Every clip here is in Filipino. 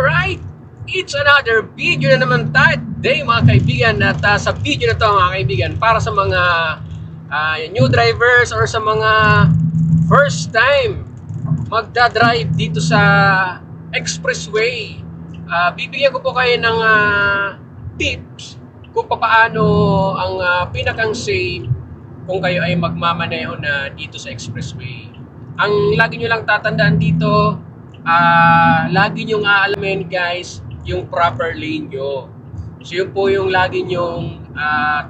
Alright, it's another video na naman tayo today mga kaibigan. At sa video na to mga kaibigan, para sa mga new drivers or sa mga first time magdadrive dito sa expressway, bibigyan ko po kayo ng tips kung paano ang pinakang safe kung kayo ay magmamaneho na dito sa expressway. Ang lagi nyo lang tatandaan dito, lagi nyong aalamin guys yung proper lane nyo. So yun po yung lagi nyong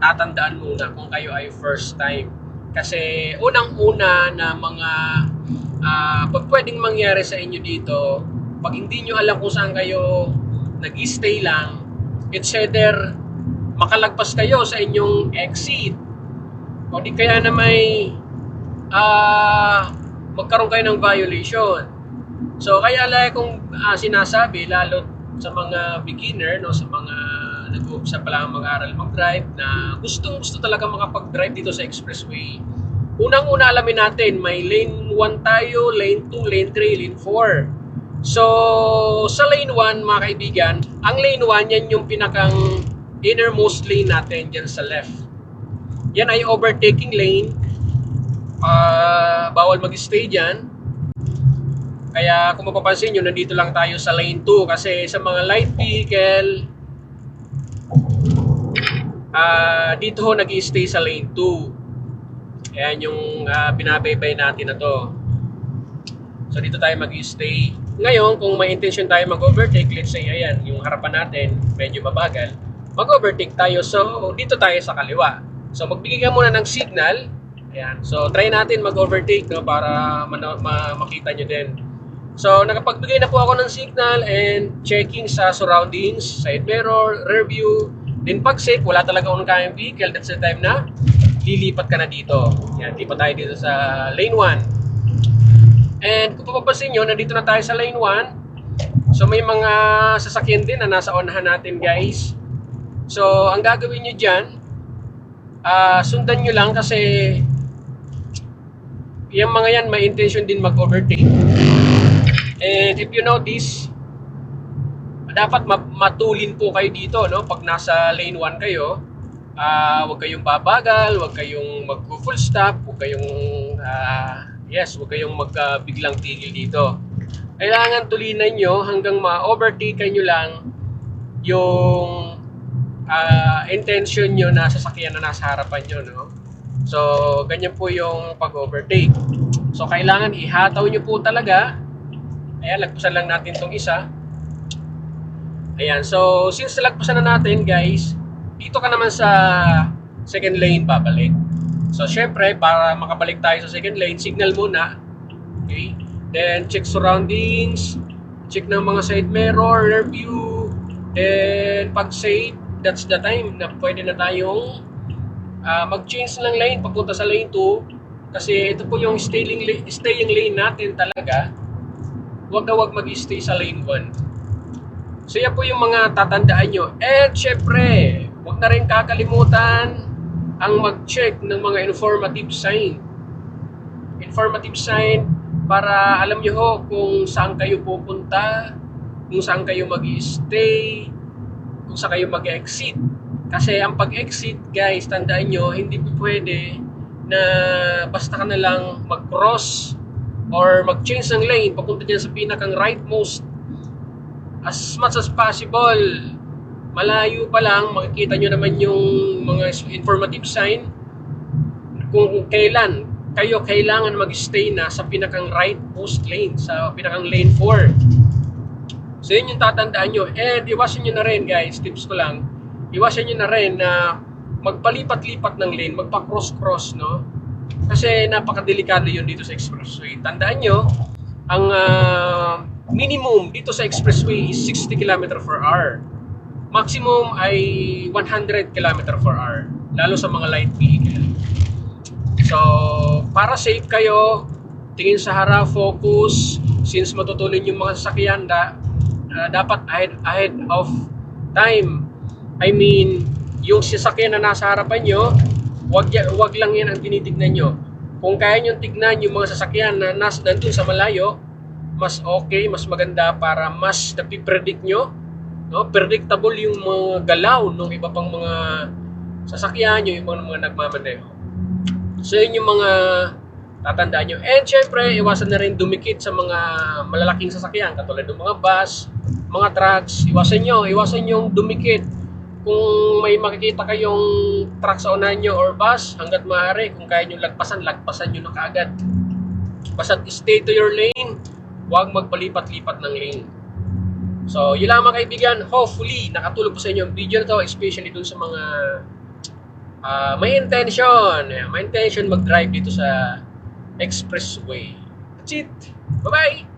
tatandaan muna kung kayo ay first time. Kasi unang-una na mga pag pwedeng mangyari sa inyo dito, pag hindi nyo alam kung saan kayo nag-stay lang, it's either makalagpas kayo sa inyong exit o di kaya na may magkaroon kayo ng violation. So kaya lang kung sinasabi lalo sa mga beginner, no, sa mga nag-uumpisa pa lang mag-aral mag-drive na gustong-gusto talaga makapag-drive dito sa expressway. Unang-una alamin natin, may lane 1 tayo, lane 2, lane 3, lane 4. So sa lane 1 mga kaibigan, ang lane 1 yan yung pinakang innermost lane natin dyan sa left. Yan ay overtaking lane. Bawal mag-stay dyan. Kaya kung mapapansin nyo, nandito lang tayo sa lane 2 kasi sa mga light vehicle, dito ho nag-i-stay sa lane 2. Ayan yung binabaybay natin na to. So dito tayo mag-i-stay. Ngayon, kung may intention tayo mag-overtake, let's say, ayan, yung harapan natin, medyo mabagal, mag-overtake tayo. So dito tayo sa kaliwa. So magbigay ka muna ng signal. Ayan. So try natin mag-overtake, no, para makita nyo din. So, nakapagbigay na po ako ng signal and checking sa surroundings, side mirror, rear view. Then pag safe, wala talaga oncoming vehicle, that's the time na lilipat ka na dito. Yan, lipat tayo dito sa lane 1. And kung papapansin nyo, nandito na tayo sa lane 1. So, may mga sasakyan din na nasa unahan natin, guys. So, ang gagawin nyo dyan, sundan nyo lang kasi yung mga yan may intention din mag-overtake. And if you notice, dapat matulin po kayo dito, no? Pag nasa lane 1 kayo, huwag kayong babagal, huwag kayong mag-full stop, huwag kayong huwag kayong biglang tigil dito. Kailangan tulinan nyo hanggang ma-overtake nyo lang yung intention nyo na sasakyan na nasa harapan nyo, no? So, ganyan po yung pag-overtake. So, kailangan ihataw nyo po talaga. Ayan, lagpasan lang natin tong isa. Ayan, so since lagpasan na natin guys, dito ka naman sa second lane babalik. So syempre, para makabalik tayo sa second lane, signal muna. Okay? Then check surroundings, check ng mga side mirror, rear view. Then pag safe, that's the time na pwede na tayong mag-change ng lane papunta sa lane 2. Kasi ito po yung staying lane natin talaga. Huwag na huwag mag-stay sa lane 1. So yan po yung mga tatandaan nyo. And syempre, huwag na rin kakalimutan ang mag-check ng mga informative sign. Informative sign para alam nyo ho kung saan kayo pupunta, kung saan kayo mag-stay, kung saan kayo mag-exit. Kasi ang pag-exit guys, tandaan nyo, hindi po pwede na basta ka na lang mag-cross or mag-change ng lane papunta dyan sa pinakang rightmost. As much as possible, malayo pa lang makikita nyo naman yung mga informative sign kung kailan kayo kailangan mag-stay na sa pinakang rightmost lane, sa pinakang lane 4. So yun yung tatandaan nyo. And iwasan nyo na rin guys, tips ko lang, iwasan nyo na rin na magpalipat-lipat ng lane, magpa-cross-cross, no? Kasi napakadelikado yun dito sa expressway. Tandaan nyo, ang minimum dito sa expressway is 60 km/h. Maximum ay 100 km/h, lalo sa mga light vehicle. So, para safe kayo, tingin sa harap, focus. Since matutulin yung mga sasakyan, dapat ahead of time. I mean, yung sasakyan na nasa harapan nyo, wag lang yan ang tinitignan nyo. Kung kaya nyo tignan yung mga sasakyan na nandun sa malayo, mas okay, mas maganda para mas napipredict nyo, no? Predictable yung mga galaw ng iba pang mga sasakyan nyo, yung mga nagmamaneho. So yun yung mga tatandaan nyo. And syempre, iwasan na rin dumikit sa mga malalaking sasakyan, katulad ng mga bus, mga trucks. Iwasan yung dumikit. Kung may makikita kayong truck sa unahan nyo or bus, hanggat maaari, kung kaya nyo lagpasan nyo na kaagad. Basta stay to your lane, huwag magpalipat-lipat ng lane. So, yun lang mga kaibigan. Hopefully, nakatulong po sa inyo ang video na to, especially dun sa mga may intention mag-drive dito sa expressway. That's it. Bye-bye!